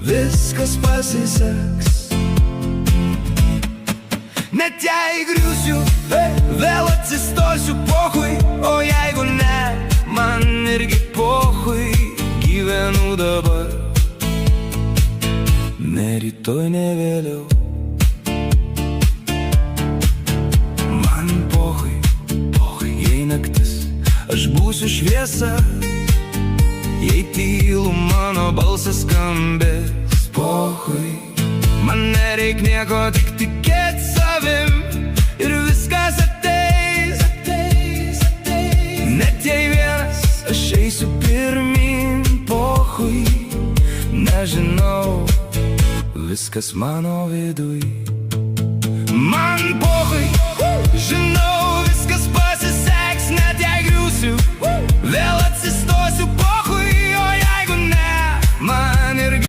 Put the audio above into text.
viskas pasiseks. Net jei griūsiu, vėl atsistosiu pohui, o jeigu ne, man irgi pohui. Gyvenu dabar, ne rytoj, ne vėliau. Man pohui, jei naktis, aš būsiu šviesa. Jei tylu, mano balsas skambės pohui. Man nereik nieko, tik tikėt savim, ir viskas ateis. Net jei vienas, aš eisiu pirmin pohui. Nežinau, viskas mano viduj. Man pohui, žinau, viskas pasiseks. Net jei griūsiu, vėl atsiseks.